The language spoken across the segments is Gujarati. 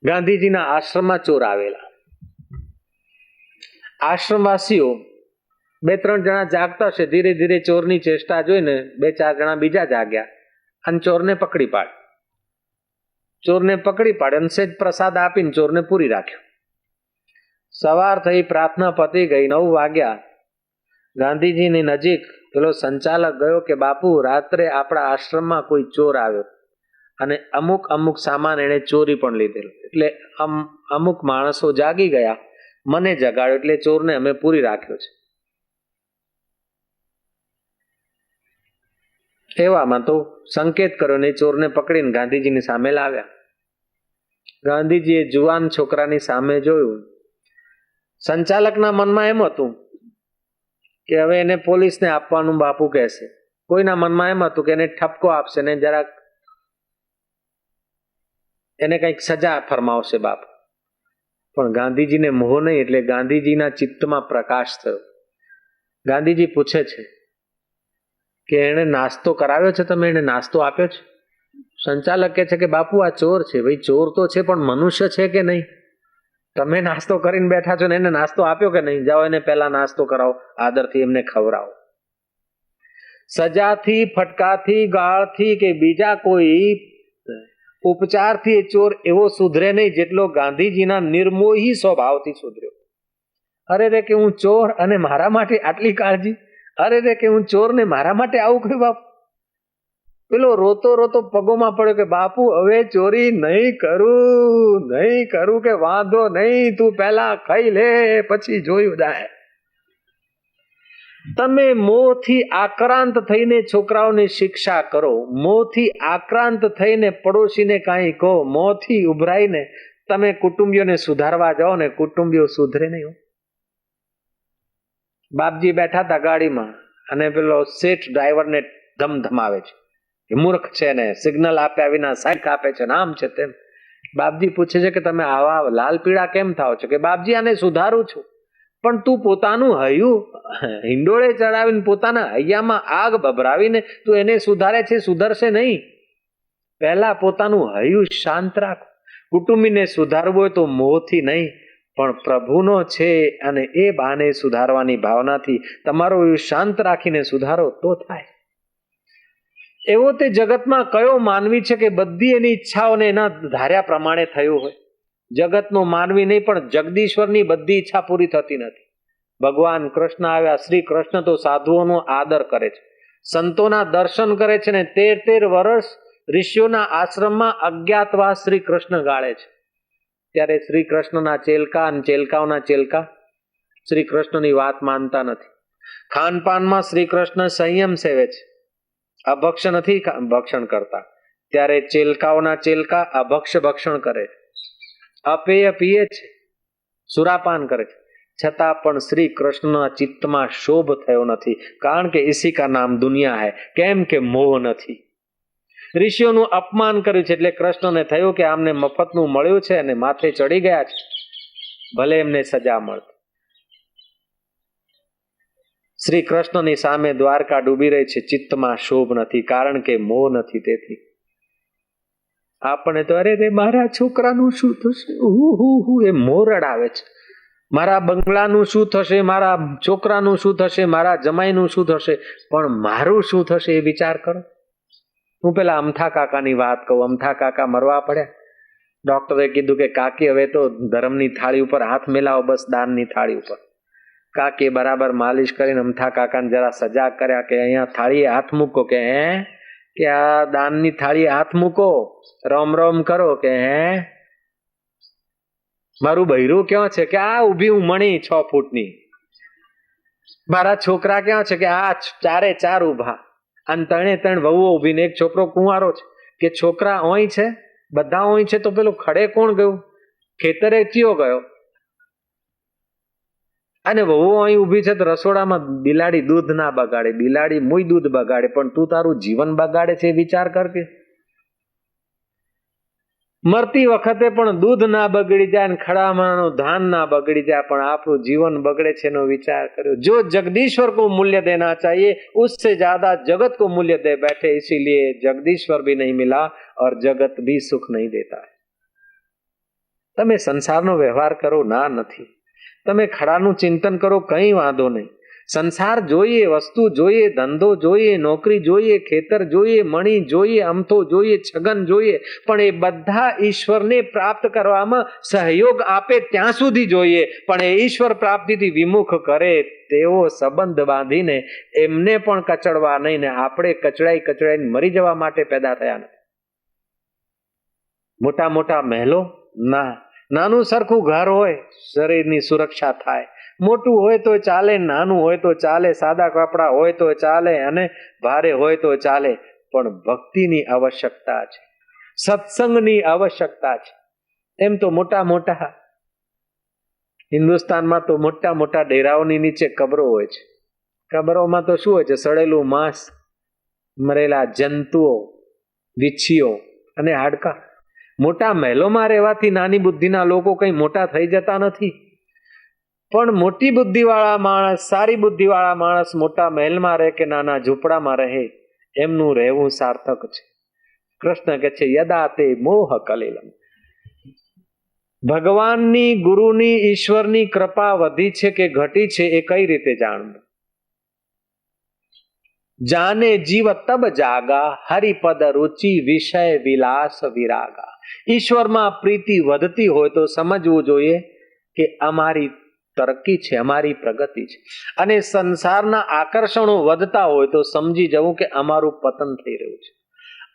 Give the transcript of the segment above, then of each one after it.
ગાંધીજીના આશ્રમમાં ચોર આવેલા. આશ્રમવાસીઓ 2-3 જણા જાગતા હશે, ધીરે ધીરે ચોરની ચેષ્ટા જોઈને 2-4 જણા બીજા જાગ્યા અને ચોરને પકડી પાડ્યો. ચોરને પકડી પાડ્યો અને સેજ પ્રસાદ આપીને ચોરને પૂરી રાખ્યો. સવાર થઈ, પ્રાર્થના પતી ગઈ, 9 વાગ્યા. ગાંધીજીની નજીક પેલો સંચાલક ગયો કે બાપુ, રાત્રે આપણા આશ્રમમાં કોઈ ચોર આવ્યો અને અમુક સામાન એને ચોરી પણ લીધેલો, એટલે અમુક માણસો જાગી ગયા, મને જગાડ્યો, એટલે ચોરને અમે પૂરી રાખ્યો છે. એવામાં તો સંકેત કર્યો ને ચોરને પકડીને ગાંધીજીની સામે લાવ્યા. ગાંધીજીએ જુવાન છોકરાની સામે જોયું. સંચાલકના મનમાં એમ હતું કે હવે એને પોલીસને આપવાનું બાપુ કહેશે. કોઈના મનમાં એમ હતું કે એને ઠપકો આપશે ને જરાક એને કંઈક સજા ફરમાવશે બાપુ. પણ ગાંધીજીને મોહ નહીં, એટલે ગાંધીજીના ચિત્તમાં પ્રકાશ થયો. ગાંધીજી પૂછે છે કે એને નાસ્તો કરાવ્યો છે, તમે એને નાસ્તો આપ્યો છે? સંચાલક કહે છે કે બાપુ આ ચોર છે. ભાઈ ચોર તો છે પણ મનુષ્ય છે કે નહીં? તમે નાસ્તો કરીને બેઠા છો ને એને નાસ્તો આપ્યો કે નહીં? જાઓ એને પહેલા નાસ્તો કરાવો, આદરથી એમને ખવડાવો. સજાથી, ફટકાથી, ગાળથી કે બીજા કોઈ ઉપચારથી એ ચોર એવો સુધરે નહીં જેટલો ગાંધીજીના નિર્મોહી સ્વભાવથી સુધર્યો. અરે રે કે હું ચોર અને મારા માટે આટલી કાળજી, અરે રે કે હું ચોર ને મારા માટે આવું કહ્યું બાપુ. પેલો રોતો રોતો પગોમાં પડ્યો કે બાપુ હવે ચોરી નહીં કરું કે વાંધો નહીં, તું પહેલા ખાઈ લે પછી જોયું જાય. તમે મોહથી આક્રાંત થઈને છોકરાઓને શિક્ષા કરો, મોહથી આક્રાંત થઈને પડોશીને કાંઈ કહો, મોહથી ઉભરાઈને તમે કુટુંબીઓને સુધારવા જાઓ ને કુટુંબીઓ સુધરે નહીં. બાપજી બેઠા હતા ગાડીમાં અને પેલો શેઠ ડ્રાઈવરને ધમધમાવે છે કે મૂર્ખ છે ને સિગ્નલ આપ્યા વિના સાઈડ કાપે છે ને આમ છે તેમ. બાપજી પૂછે છે કે તમે આવા લાલ પીળા કેમ થાવ છો? કે બાપજી આને સુધારું છું. પણ તું પોતાનું હૈયું હિંડોળે ચડાવીને પોતાના હૈયામાં આગ ભભરાવીને તું એને સુધારે છે, સુધરશે નહીં. પહેલા પોતાનું હૈયું શાંત રાખ. કુટુંબીને સુધારવું હોય તો મોહથી નહીં પણ પ્રભુનો છે અને એ બાને સુધારવાની ભાવનાથી તમારો શાંત રાખીને સુધારો તો થાય. એવો તે જગતમાં કયો માનવી છે કે બધી એની ઈચ્છાઓને એના ધાર્યા પ્રમાણે થયું હોય? જગતનો માનવી નહીં પણ જગદીશ્વરની બધી ઈચ્છા પૂરી થતી નથી. ભગવાન કૃષ્ણ આવ્યા. શ્રી કૃષ્ણ તો સાધુઓનો આદર કરે છે, સંતોના દર્શન કરે છે ને 13 વર્ષ ઋષિઓના આશ્રમમાં અજ્ઞાતવાસ શ્રી કૃષ્ણ ગાળે છે. ત્યારે શ્રી કૃષ્ણના ચેલકા અને ચેલકાઓના ચેલકા શ્રી કૃષ્ણની વાત માનતા નથી. ખાનપાનમાં શ્રી કૃષ્ણ સંયમ સેવે છે, અભક્ષ નથી ભક્ષણ કરતા. ત્યારે ચેલકાઓના ચેલકા અભક્ષ ભક્ષણ કરે છે, અપેય પીએ છે, સુરાપાન કરે છે. છતાં પણ શ્રી કૃષ્ણના ચિત્તમાં શોભ થયો નથી, કારણ કે ઇસી કા નામ દુનિયા હૈ. કેમ કે મોહ નથી. ઋષિઓનું અપમાન કર્યું છે એટલે કૃષ્ણને થયું કે આમને મફતનું મળ્યું છે અને માથે ચડી ગયા છે, ભલે એમને સજા મળતી. શ્રી કૃષ્ણની સામે દ્વારકા ડૂબી રહી છે, ચિત્તમાં શોભ નથી, કારણ કે મોહ નથી. તેથી આપણે તો અરે રે મારા છોકરાનું શું થશે, એ મોહ રડાવે છે. મારા બંગલાનું શું થશે, મારા છોકરાનું શું થશે, મારા જમાઈનું શું થશે, પણ મારું શું થશે એ વિચાર કરો. હું પેલા અમથા કાકાની વાત કહું. અમથા કાકા મરવા પડ્યા. ડોક્ટરે કીધું કે કાકી હવે તો ધર્મની થાળી ઉપર હાથ મેલાવો, બસ દાનની થાળી ઉપર. કાકી બરાબર માલિશ કરીને અમથા કાકાને જરા સજાગ કર્યા કે અહીંયા થાળીએ હાથ મૂકો. કે કે આ દાનની થાળીએ હાથ મૂકો, રોમ રોમ કરો. કે મારું બૈરું ક્યાં છે? કે આ ઊભી હું મણી 6 ફૂટની. મારા છોકરા ક્યાં છે? કે આ 4 ઊભા અને 3 વહુઓ ઊભી ને એક છોકરો કુંવારો છે. કે છોકરા ઓય છે, બધા ઓય છે, તો પેલું ખડે કોણ ગયું? ખેતરે કયો ગયો? અને વહુ અહીં ઊભી છે તો રસોડામાં બિલાડી દૂધ ના બગાડે, બિલાડી મુય દૂધ બગાડે, પણ તું તારું જીવન બગાડે છે એ વિચાર કર. કે મરતી વખતે પણ દૂધ ના બગડી જાય ને ખડામાં ધાન ના બગડી જાય, પણ આપણું જીવન બગડે છે એનો વિચાર કર્યો. જો जगदीश्वर को मूल्य देना चाहिए उससे ज्यादा जगत को मूल्य दे बैठे, इसीलिए जगदीश्वर भी नहीं मिला और जगत भी सुख नहीं देता है. તમે સંસારનો વ્યવહાર કરો, ના નથી. તમે ખડાનું ચિંતન કરો, કંઈ વાંધો નહીં. સંસાર જોઈએ, વસ્તુ જોઈએ, ધંધો જોઈએ, નોકરી જોઈએ, ખેતર જોઈએ, મણી જોઈએ, અમથો જોઈએ, છગન જોઈએ, પણ એ બધા ઈશ્વરને પ્રાપ્ત કરવામાં સહયોગ આપે ત્યાં સુધી જોઈએ. પણ એ ઈશ્વર પ્રાપ્તિથી વિમુખ કરે તેવો સંબંધ બાંધીને એમને પણ કચડવા નહીં ને આપણે કચડાઈને મરી જવા માટે પેદા થયા નથી. મોટા મોટા મહેલો ના, નાનું સરખું ઘર હોય, શરીરની સુરક્ષા થાય. મોટું હોય તો ચાલે, નાનું હોય તો ચાલે, સાદા કપડા હોય તો ચાલે અને ભારે હોય તો ચાલે, પણ ભક્તિની આવશ્યકતા છે, સત્સંગની આવશ્યકતા છે. એમ તો મોટા મોટા હિન્દુસ્તાનમાં તો મોટા મોટા ડેરાઓની નીચે કબરો હોય છે. કબરોમાં તો શું હોય છે? સડેલું માંસ, મરેલા જંતુઓ, વીછીઓ અને હાડકા. મોટા મહેલોમાં રહેવાથી નાની બુદ્ધિના લોકો કઈ મોટા થઈ જતા નથી. પણ મોટી બુદ્ધિવાળા માણસ, સારી બુદ્ધિવાળા માણસ મોટા મહેલમાં રહે કે નાના ઝૂંપડામાં રહે, એમનું રહેવું સાર્થક છે. કૃષ્ણ કહે છે યદા તે મોહ કલિલમ. ભગવાનની, ગુરુની, ઈશ્વરની કૃપા વધી છે કે ઘટી છે એ કઈ રીતે જાણવું? જાને જીવ તબ જાગા, હરિપદ રુચિ વિષય વિલાસ વિરાગા. ઈશ્વરમાં પ્રીતિ વધતી હોય તો સમજવું જોઈએ કે અમારી તરક્કી છે, અમારી પ્રગતિ છે. અને સંસારના આકર્ષણો વધતા હોય તો સમજી જવું કે અમારું પતન થઈ રહ્યું છે.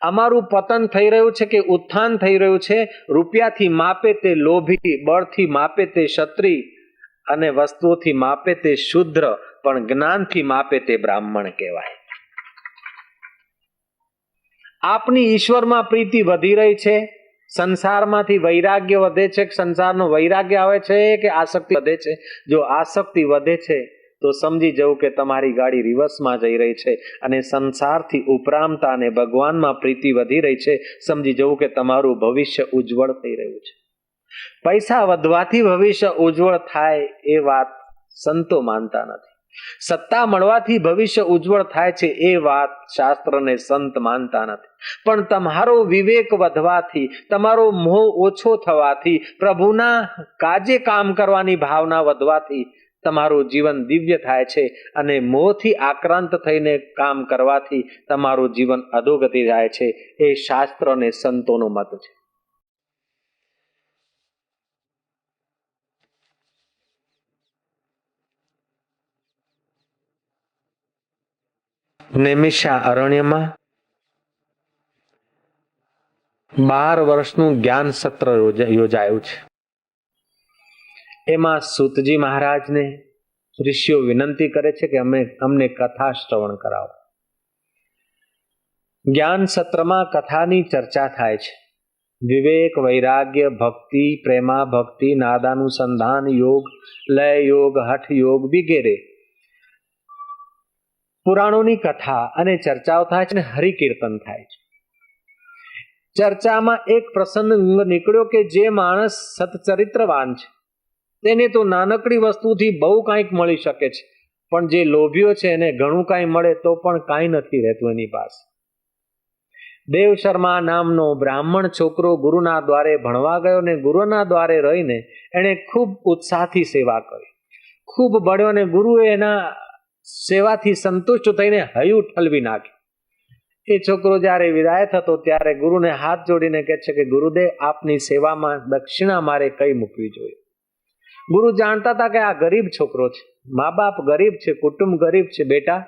અમારું પતન થઈ રહ્યું છે કે ઉત્થાન થઈ રહ્યું છે. રૂપિયાથી માપે તે લોભી, બળથી માપે તે ક્ષત્રિય અને વસ્તુઓથી માપે તે શુદ્ર, પણ જ્ઞાનથી માપે તે બ્રાહ્મણ કહેવાય. આપની ઈશ્વરમાં પ્રીતિ વધી રહી છે, સંસારમાંથી વૈરાગ્ય વધે છે, સંસારનો વૈરાગ્ય આવે છે કે આસક્તિ વધે છે? જો આસક્તિ વધે છે તો સમજી જવું કે તમારી ગાડી રિવર્સમાં જઈ રહી છે. અને સંસારથી ઉપરામતા અને ભગવાનમાં પ્રીતિ વધી રહી છે, સમજી જવું કે તમારું ભવિષ્ય ઉજ્જવળ થઈ રહ્યું છે. પૈસા વધવાથી ભવિષ્ય ઉજ્જવળ થાય એ વાત સંતો માનતા નથી. સત્તા મળવાથી ભવિષ્ય ઉજ્જવળ થાય છે એ વાત શાસ્ત્ર ને સંત માનતા નથી. પણ તમારો વિવેક વધવાથી, તમારો મોહ ઓછો થવાથી, પ્રભુના કાજે કામ કરવાની ભાવના વધવાથી તમારું જીવન દિવ્ય થાય છે. અને મોહથી આક્રાંત થઈને કામ કરવાથી તમારું જીવન અધોગતિ જાય છે. એ શાસ્ત્ર અને સંતોનો મત છે. નેમિષા અરણ્યમાં 12 વર્ષનું જ્ઞાન સત્ર યોજાયું છે. એમાં સૂતજી મહારાજને ઋષિઓ વિનંતી કરે છે કે અમને કથા શ્રવણ કરાવો. જ્ઞાન સત્રમાં કથાની ચર્ચા થાય છે. વિવેક, વૈરાગ્ય, ભક્તિ, પ્રેમા ભક્તિ, નાદાનુસંધાન યોગ, લય યોગ, હઠ યોગ વગેરે પુરાણોની કથા અને ચર્ચાઓ થાય છે અને હરિકીર્તન થાય છે. ચર્ચામાં એક પ્રસંગ નીકળ્યો કે જે માણસ સત્ચરિત્રવાન છે તેને તો નાનકડી વસ્તુથી બહુ કાંઈક મળી શકે છે, પણ જે લોભીઓ છે એને ઘણું કાંઈ મળે તો પણ કાંઈ નથી રહેતું એની પાસે. દેવ શર્મા નામનો બ્રાહ્મણ છોકરો ગુરુના દ્વારે ભણવા ગયો ને ગુરુના દ્વારે રહીને એણે ખૂબ ઉત્સાહથી સેવા કરી, ખૂબ ભણ્યો અને ગુરુએ એના સેવાથી સંતુષ્ટ થઈને હૈયું ઠલવી નાખ્યું. એ છોકરો જ્યારે વિદાય થતો ત્યારે ગુરુને હાથ જોડીને કહે છે કે ગુરુદેવ, આપની સેવામાં દક્ષિણા મારે કઈ મૂકવી જોઈએ? ગુરુ જાણતા હતા કે આ ગરીબ છોકરો છે, મા બાપ ગરીબ છે, કુટુંબ ગરીબ છે. બેટા,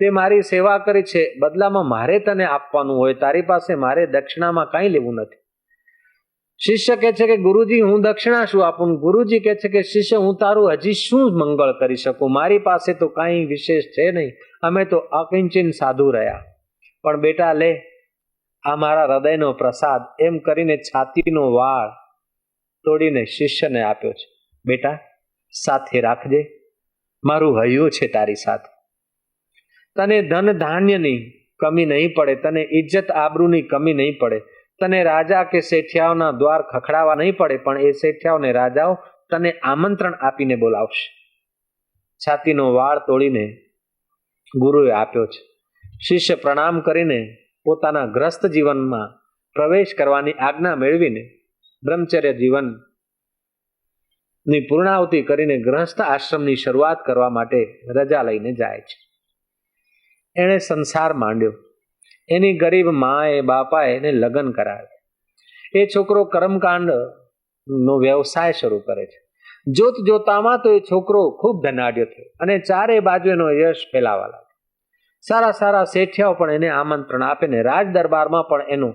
તે મારી સેવા કરી છે, બદલામાં મારે તને આપવાનું હોય, તારી પાસે મારે દક્ષિણામાં કાંઈ લેવું નથી. શિષ્ય કહે છે કે ગુરુજી, હું દક્ષિણા શું આપું? ગુરુજી કહે છે કે શિષ્ય, હું તારું હજી શું મંગળ કરી શકું? મારી પાસે તો કાંઈ વિશેષ છે નહીં, અમે તો અકિંચન સાધુ રહ્યા. પણ બેટા લે, આ મારા હૃદયનો પ્રસાદ, એમ કરીને છાતીનો વાળ તોડીને શિષ્યને આપ્યો છે. બેટા, સાથે રાખજે, મારું હૈયું છે તારી સાથે. તને ધન ધાન્યની કમી નહીં પડે, તને ઇજ્જત આબરૂની કમી નહીં પડે, તને રાજા કે શેઠિયાઓના દ્વાર ખખડાવા નહીં પડે, પણ એ શેઠિયાઓને રાજાઓ તને આમંત્રણ આપીને બોલાવશે. છાતીનો વાળ તોડીને ગુરુએ આપ્યો છે. શિષ્ય પ્રણામ કરીને પોતાના ગ્રસ્ત જીવનમાં પ્રવેશ કરવાની આજ્ઞા મેળવીને બ્રહ્મચર્ય જીવન ની પૂર્ણાહુતિ કરીને ગૃહસ્થ આશ્રમની શરૂઆત કરવા માટે રજા લઈને જાય છે. એણે સંસાર માંડ્યો. એની ગરીબ માએ બાપાએ એને લગ્ન કરાવ્યા. એ છોકરો કર્મકાંડ નો વ્યવસાય શરૂ કરે છે. જોત જોતામાં તો એ છોકરો ખૂબ ધનાઢ્યો થયો અને ચારે બાજુ એનો યશ ફેલાવા લાગ્યો. સારા સારા શેઠિયાઓ પણ એને આમંત્રણ આપે ને રાજ દરબારમાં પણ એનું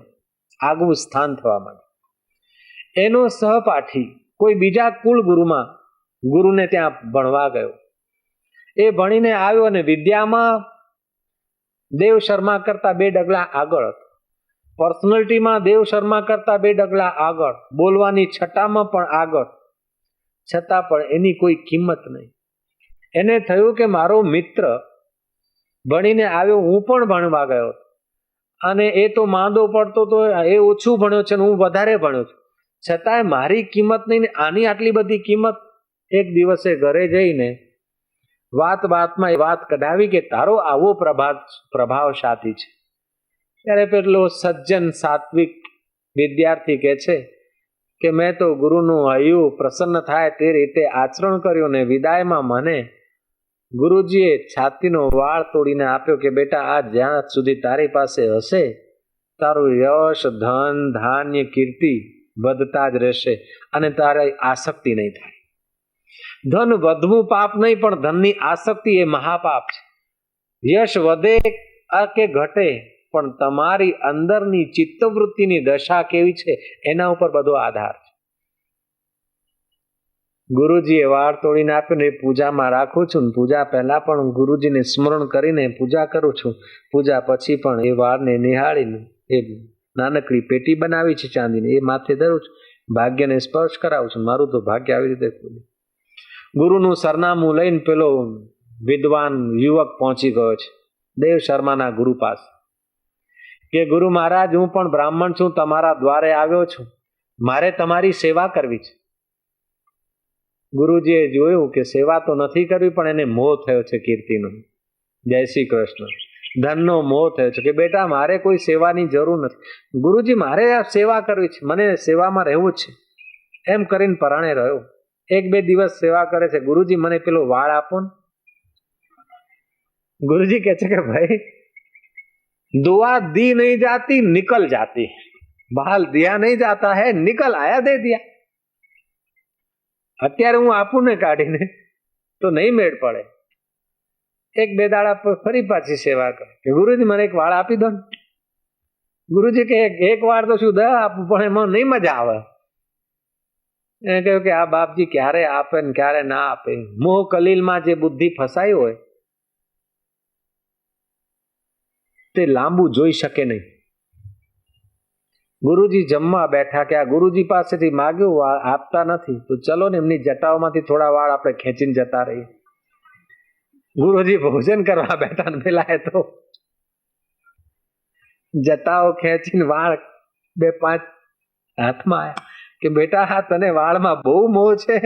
આગવું સ્થાન થવા માંડ્યું. એનો સહપાઠી કોઈ બીજા કુલ ગુરુને ત્યાં ભણવા ગયો. એ ભણીને આવ્યો અને વિદ્યામાં દેવ શર્મા કરતા 2 ડગલા આગળ હતો. પર્સનાલિટીમાં દેવ શર્મા કરતા 2 ડગલા આગળ, બોલવાની છટામાં પણ આગળ, છતાં પણ એની કોઈ કિંમત નહીં. એને થયું કે મારો મિત્ર ભણીને આવ્યો, હું પણ ભણવા ગયો અને એ તો માંદો પડતો તો, એ ઓછું ભણ્યો છે હું વધારે ભણ્યો છું, છતાંય મારી કિંમત નહીં. આની આટલી બધી કિંમત. એક દિવસે ઘરે જઈને વાતમાં એ વાત કઢાવી કે તારો આવો પ્રભાવશાળી છે. ત્યારે પેલો સજ્જન સાત્વિક વિદ્યાર્થી કહે છે કે મેં તો ગુરુનું હૈયું પ્રસન્ન થાય તે રીતે આચરણ કર્યું ને વિદાયમાં મને ગુરુજીએ છાતીનો વાળ તોડીને આપ્યો કે બેટા, આ જ્યાં સુધી તારી પાસે હશે તારું યશ, ધન, ધાન્ય, કીર્તિ વધતા જ રહેશે અને તારે આસક્તિ નહીં થાય. ધન વધવું પાપ નહીં, પણ ધનની આસક્તિ એ મહાપાપ છે. યશ વધે કે ઘટે પણ તમારી અંદરની ચિત્તવૃત્તિની દશા કેવી છે એના ઉપર બધો આધાર છે. ગુરુજીએ વાળ તોડીને આપ્યું ને એ પૂજામાં રાખું છું. પૂજા પહેલા પણ ગુરુજીને સ્મરણ કરીને પૂજા કરું છું. પૂજા પછી પણ એ વાળને નિહાળીને એ નાનકડી પેટી બનાવી છે ચાંદીની, એ માથે ધરું છું. ભાગ્યને સ્પર્શ કરાવું છું. મારું તો ભાગ્ય આવી રીતે ખુલ્યું. ગુરુનું સરનામું લઈને પેલો વિદ્વાન યુવક પહોંચી ગયો છે દેવ શર્માના ગુરુ પાસે કે ગુરુ મહારાજ, હું પણ બ્રાહ્મણ છું, તમારા દ્વારે આવ્યો છું, મારે તમારી સેવા કરવી છે. ગુરુજીએ જોયું કે સેવા તો નથી કરવી, પણ એને મોહ થયો છે કીર્તિનો. જય શ્રી કૃષ્ણ. ધનનો મોહ થયો છે કે બેટા મારે કોઈ સેવાની જરૂર નથી. ગુરુજી મારે આ સેવા કરવી છે, મને સેવામાં રહેવું છે. એમ કરીને પરાણે રહ્યો. 1-2 દિવસ સેવા કરે છે. ગુરુજી મને પેલો વાળ આપો ને. ગુરુજી કહે છે કે ભાઈ, दुआ दी नहीं जाती निकल जाती, बाल दिया नहीं जाता है निकल आया दे दिया. અત્યારે હું આપું ને કાઢીને તો નહીં મેળ પડે. 1-2 દાડા ફરી પાછી સેવા કરે કે ગુરુજી મને એક વાળ આપી દો ને. ગુરુજી કે એક વાળ તો શું 10 આપવું, પણ એમાં નહીં મજા આવે. એને કહ્યું કે આ બાપજી ક્યારે આપે ને ક્યારે ના આપે. મોહ કલીલમાં જે બુદ્ધિ ફસાઈ હોય તે લાંબુ જોઈ શકે નહીં. ગુરુજી જમવા બેઠા કે આ ગુરુજી પાસેથી માગ્યું, વાળ આપતા નથી, તો ચલો ને એમની જટાઓમાંથી થોડા વાળ આપણે ખેંચીને જતા રહીએ. ગુરુજી ભોજન કરવા બેઠા ને પેલા તો જટાઓ ખેંચીને વાળ 2-5 હાથમાં આવ્યા કે બેટા, હા તને વાળમાં બહુ મોહ છે,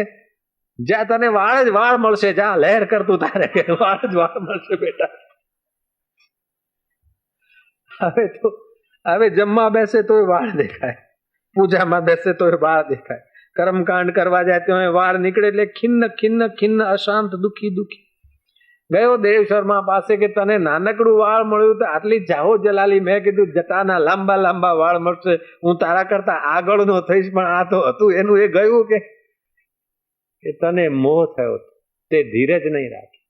જ્યાં તને વાળ જ વાળ મળશે, જ્યાં લહેર કરતું તારે કે વાળ જ વાળ મળશે બેટા. હવે જમવા બેસે તો વાળ દેખાય, પૂજામાં બેસે તો વાળ દેખાય, કર્મકાંડ કરવા જાય તો વાળ નીકળે એટલે ખિન્ન ખિન્ન ખિન્ન, અશાંત, દુખી દુખી. ગયો દેવ શર્મા પાસે કે તને નાનકડું વાળ મળ્યું તો આટલી જાહો જલાલી. મેં કીધું જટાના લાંબા લાંબા વાળ મળશે, હું તારા કરતા આગળનો થઈશ, પણ આ તો હતું એનું. એ ગયું કે તને મોહ થયો, તે ધીરજ નહીં રાખી.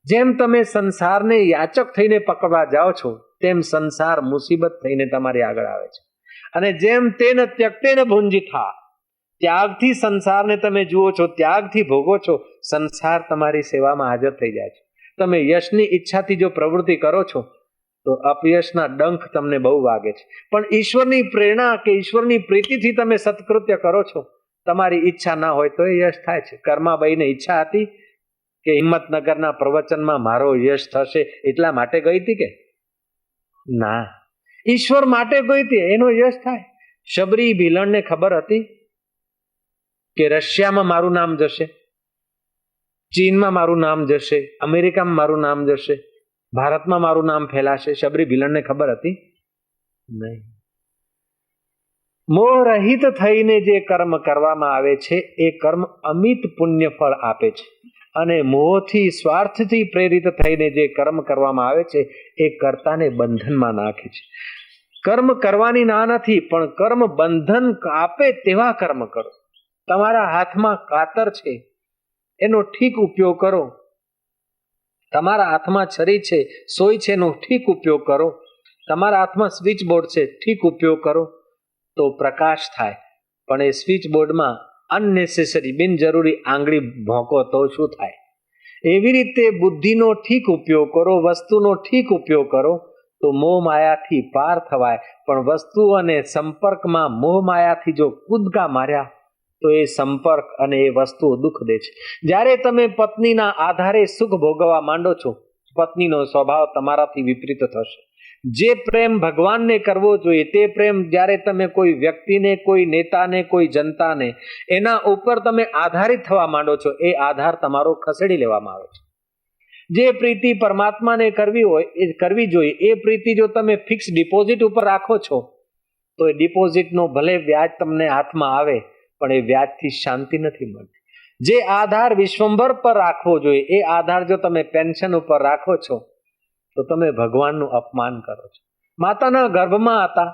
જેમ તમે સંસારને યાચક થઈને પકડવા જાઓ છો તેમ સંસાર મુસીબત થઈને તમારી આગળ આવે છે. અને જેમ તેન ત્યક્તેન ભુંજિથા, ત્યાગથી સંસારને તમે જુઓ છો, ત્યાગથી ભોગો છો, સંસાર તમારી સેવામાં હાજર થઈ જાય છે. તમે યશની ઈચ્છાથી જો પ્રવૃત્તિ કરો છો તો અપયશના ડંખ તમને બહુ વાગે છે. પણ ઈશ્વરની પ્રેરણા કે ઈશ્વરની પ્રીતિથી તમે સત્કૃત્ય કરો છો, તમારી ઈચ્છા ના હોય તો એ યશ થાય છે. કર્માબાઈને ઈચ્છા હતી કે હિંમતનગરના પ્રવચનમાં મારો યશ થશે, એટલા માટે ગઈ હતી કે ના, ઈશ્વર માટે ગઈ હતી, એનો યશ થાય. શબરી ભીલણને ખબર હતી કે રશિયામાં મારું નામ જશે, ચીનમાં મારું નામ જશે, અમેરિકામાં મારું નામ જશે, ભારતમાં મારું નામ ફેલાશે. શબરી ભીલણને ખબર હતી નહીં. મોહ રહિત થઈને જે કર્મ કરવામાં આવે છે એ કર્મ અમિત પુણ્ય ફળ આપે છે, અને મોહથી સ્વાર્થથી પ્રેરિત થઈને જે કર્મ કરવામાં આવે છે એ કર્તાને બંધનમાં નાખે છે. કર્મ કરવાની ના નથી, પણ કર્મ બંધન આપે તેવા કર્મ કરો. તમારા હાથમાં કાતર છે, એનો ઠીક ઉપયોગ કરો. તમારા હાથમાં છરી છે, સોય છે, એનો ઠીક ઉપયોગ કરો. તમારા હાથમાં સ્વિચ બોર્ડ છે, ઠીક ઉપયોગ કરો તો પ્રકાશ થાય. પણ એ સ્વિચ બોર્ડમાં અનનેસેસરી બિનજરૂરી આંગળી ભોંકો તો શું થાય? એવી રીતે બુદ્ધિનો ઠીક ઉપયોગ કરો, વસ્તુનો ઠીક ઉપયોગ કરો તો મોહ માયાથી પાર થવાય. પણ વસ્તુ અને સંપર્કમાં મોહ માયાથી જો કૂદકા માર્યા તો એ સંપર્ક અને એ વસ્તુઓ દુઃખ દે છે. જ્યારે તમે પત્નીના આધારે સુખ ભોગવવા માંડો છો, પત્નીનો સ્વભાવ તમારાથી વિપરીત થશે. જે પ્રેમ ભગવાનને કરવો જોઈએ તે પ્રેમ જ્યારે તમે કોઈ વ્યક્તિને, કોઈ નેતાને, કોઈ જનતાને એના ઉપર તમે આધારિત થવા માંડો છો, એ આધાર તમારો ખસેડી લેવામાં આવે છે. જે પ્રીતિ પરમાત્માને કરવી હોય એ કરવી જોઈએ, એ પ્રીતિ જો તમે ફિક્સ ડિપોઝિટ ઉપર રાખો છો તો એ ડિપોઝિટનો ભલે વ્યાજ તમને હાથમાં આવે પણ એ વ્યાજથી શાંતિ નથી મળતી. જે આધાર વિશ્વંભર પર રાખવો જોઈએ એ આધાર જો તમે પેન્શન ઉપર રાખો છો તો તમે ભગવાનનું અપમાન કરો છો. માતાના ગર્ભમાં હતા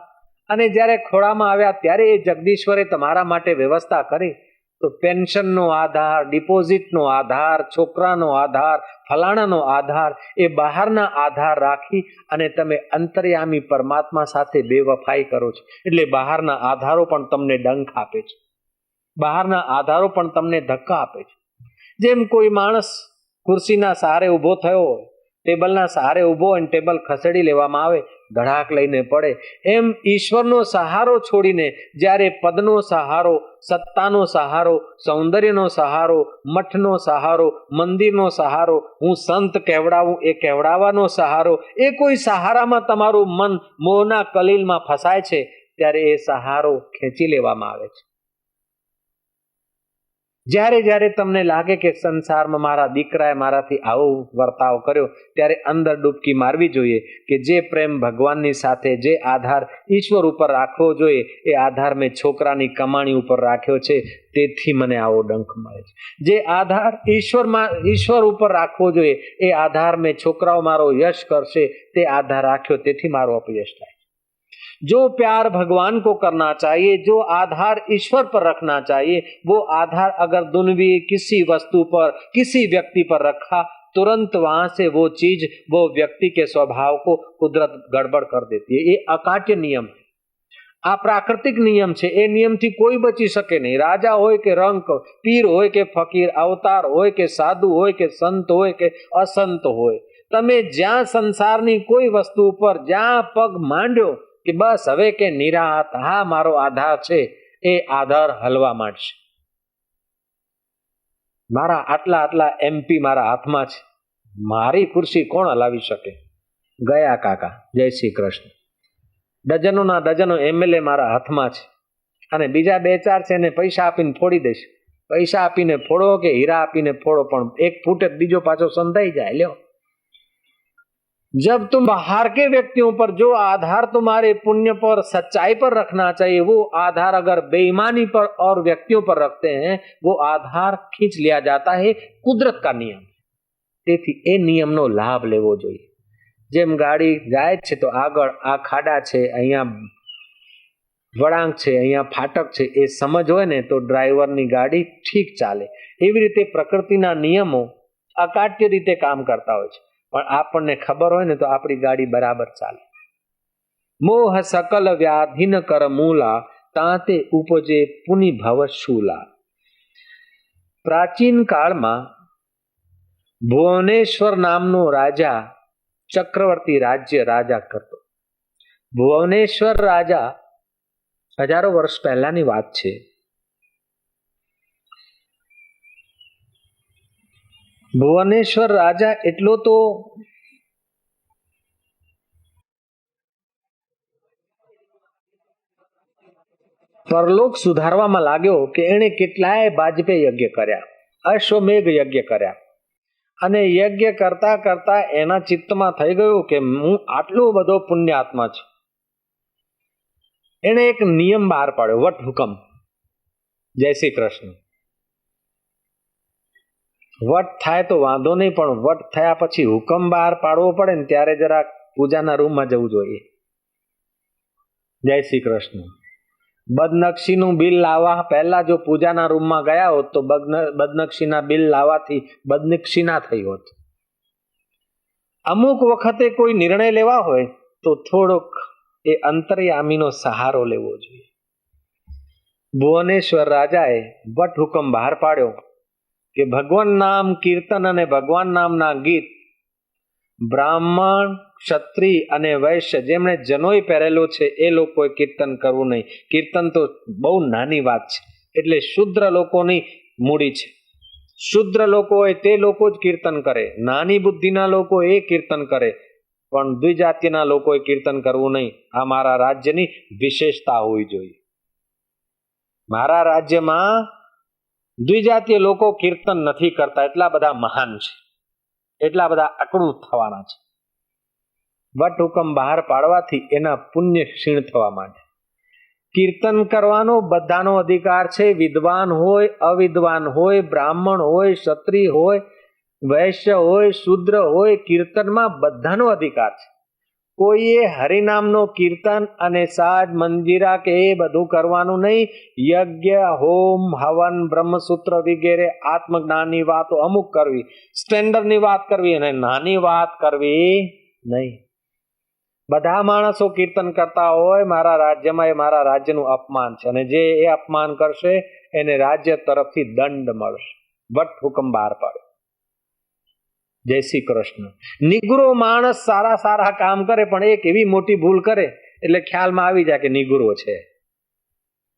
અને જ્યારે ખોળામાં આવ્યા ત્યારે એ જગદીશ્વરે તમારા માટે વ્યવસ્થા કરી તો પેન્શનનો આધાર, ડિપોઝિટનો આધાર, છોકરાનો આધાર, ફલાણાનો આધાર એ બહારના આધાર રાખી અને તમે અંતર્યામી પરમાત્મા સાથે બેવફાઈ કરો છો. એટલે બહારના આધારો પણ તમને ડંખ આપે છે, બહારના આધારો પણ તમને ધક્કા આપે છે. જેમ કોઈ માણસ ખુરશીના સહારે ઊભો થયો હોય, ટેબલના સહારે ઊભો હોય, ટેબલ ખસેડી લેવામાં આવે, ધડાક લઈને પડે, એમ ઈશ્વરનો સહારો છોડીને જ્યારે પદનો સહારો, સત્તાનો સહારો, સૌંદર્યનો સહારો, મઠનો સહારો, મંદિરનો સહારો, હું સંત કહેવડાવું એ કહેવડાવવાનો સહારો, એ કોઈ સહારામાં તમારું મન મોહના કલીલમાં ફસાય છે ત્યારે એ સહારો ખેંચી લેવામાં આવે છે. જ્યારે જ્યારે તમને લાગે કે સંસારમાં મારા દીકરાએ મારાથી આવો વર્તાવ કર્યો ત્યારે અંદર ડૂબકી મારવી જોઈએ કે જે પ્રેમ ભગવાનની સાથે, જે આધાર ઈશ્વર ઉપર રાખવો જોઈએ એ આધાર મેં છોકરાની કમાણી ઉપર રાખ્યો છે, તેથી મને આવો ડંખ મળે છે. જે આધાર ઈશ્વર ઉપર રાખવો જોઈએ એ આધાર મેં છોકરાઓ મારો યશ કરશે તે આધાર રાખ્યો, તેથી મારો અપયશ થાય. जो प्यार भगवान को करना चाहिए, जो आधार ईश्वर पर रखना चाहिए, वो आधार अगर दुनिया किसी वस्तु पर, किसी व्यक्ति पर रखा, तुरंत वहां से वो चीज, वो व्यक्ति के स्वभाव को कुदरत गड़बड़ कर देती है. ये अकाट्य नियम है, આ પ્રાકૃતિક નિયમ છે. એ નિયમથી કોઈ બચી શકે નહીં. રાજા હોય કે રંક, પીર હોય કે ફકીર, અવતાર હોય કે સાધુ હોય કે સંત હોય કે અસંત હોય, તમે જ્યાં સંસારની કોઈ વસ્તુ ઉપર જ્યાં પગ માંડ્યો કે બસ હવે કે નિરાત, હા મારો આધાર છે, એ આધાર હલવા માંડશે. મારા આટલા આટલા MP મારા હાથમાં છે, મારી ખુરશી કોણ હલાવી શકે? ગયા કાકા, જય શ્રી કૃષ્ણ. ડઝનોના ડઝનો MLA મારા હાથમાં છે અને બીજા 2-4 છે એને પૈસા આપીને ફોડી દઈશ. પૈસા આપીને ફોડો કે હીરા આપીને ફોડો, પણ એક ફૂટે બીજો પાછો સંધાઈ જાય. લ્યો, जब तुम बाहर के व्यक्तियों पर जो आधार तुम्हारे पुण्य पर, सच्चाई पर रखना चाहिए, वो आधार अगर बेईमानी पर और व्यक्तियों पर रखते हैं, वो आधार खींच लिया जाता है. कुदरत का नियम. તેથી એ નિયમનો લાભ લેવો જોઈએ. જેમ ગાડી જાય છે તો આગળ આ ખાડા છે, અહીંયા વળાંક છે, અહીંયા ફાટક છે, એ સમજ હોય ને તો ડ્રાઈવરની ગાડી ઠીક ચાલે. એવી રીતે પ્રકૃતિના નિયમો અકાટ્ય રીતે કામ કરતા હોય છે, પણ આપણને ખબર હોય ને તો આપણી ગાડી બરાબર ચાલે. મોહ સકલ વ્યાધિન કર મૂલા, તાતે ઉપજે પુનિ ભવ શૂલા. પ્રાચીન કાળમાં ભુવનેશ્વર નામનો રાજા ચક્રવર્તી રાજા કરતો. ભુવનેશ્વર રાજા હજારો વર્ષ પહેલાની વાત છે. ભુવનેશ્વર રાજા એટલો તો પરલોક સુધારવામાં લાગ્યો કે એણે કેટલાય વાજપેયી યજ્ઞ કર્યા, અશ્વમેઘ યજ્ઞ કર્યા, અને યજ્ઞ કરતા કરતા એના ચિત્તમાં થઈ ગયું કે હું આટલો બધો પુણ્યાત્મા છું, એને એક નિયમ બહાર પાડ્યો, વટ હુકમ. જય શ્રી કૃષ્ણ. વટ થાય તો વાંધો નહીં, પણ વટ થયા પછી હુકમ બહાર પાડવો પડે ને ત્યારે જરા પૂજાના રૂમમાં જવું જોઈએ. જય શ્રી કૃષ્ણ. બદનક્ષીનું બિલ લાવવા પહેલા જો પૂજાના રૂમમાં ગયા હોત તો બદનક્ષીના બિલ લાવવાથી બદનક્ષી ના થઈ હોત. અમુક વખતે કોઈ નિર્ણય લેવા હોય તો થોડોક એ અંતર્યામીનો સહારો લેવો જોઈએ. ભુવનેશ્વર રાજાએ વટ હુકમ બહાર પાડ્યો કે ભગવાન નામ કીર્તન અને ભગવાન નામના ગીત બ્રાહ્મણ, ક્ષત્રિય અને વૈશ્ય જેમણે જનોય પહેરેલો છે એ લોકોએ કીર્તન કરવું નહીં. કીર્તન તો બહુ નાની વાત છે, એટલે શુદ્ર લોકોની મૂડી છે. શુદ્ર લોકો હોય તે લોકો જ કીર્તન કરે, નાની બુદ્ધિના લોકો એ કીર્તન કરે, પણ દ્વિજાતિના લોકોએ કીર્તન કરવું નહીં. આ મારા રાજ્યની વિશેષતા હોવી જોઈએ. મારા રાજ્યમાં દ્વિજાતીય લોકો કીર્તન નથી કરતા, એટલા બધા મહાન છે, એટલા બધા અકળું થવાના છે. વટ હુકમ બહાર પાડવાથી એના પુણ્ય ક્ષીણ થવા માંડે. કીર્તન કરવાનો બધાનો અધિકાર છે. વિદ્વાન હોય, અવિદ્વાન હોય, બ્રાહ્મણ હોય, ક્ષત્રિય હોય, વૈશ્ય હોય, શૂદ્ર હોય, કીર્તનમાં બધાનો અધિકાર છે. કોઈએ હરિનામનો કીર્તન અને સાજ મંજીરા કે એ બધું કરવાનું નહીં. યજ્ઞ, હોમ, હવન, બ્રહ્મસૂત્ર વગેરે આત્મજ્ઞાનની વાતો અમુક કરવી, સ્ટેન્ડર્ડની વાત કરવી અને નાની વાત કરવી નહીં. બધા માણસો કીર્તન કરતા હોય મારા રાજ્યમાં, એ મારા રાજ્યનું અપમાન છે, અને જે એ અપમાન કરશે એને રાજ્ય તરફથી દંડ મળશે. વટ હુકમ બહાર પાડ્યો. જય શ્રી કૃષ્ણ. નિગુરો માણસ સારા સારા કામ કરે, પણ એક એવી મોટી ભૂલ કરે એટલે ખ્યાલમાં આવી જાય કે નિગુરો છે.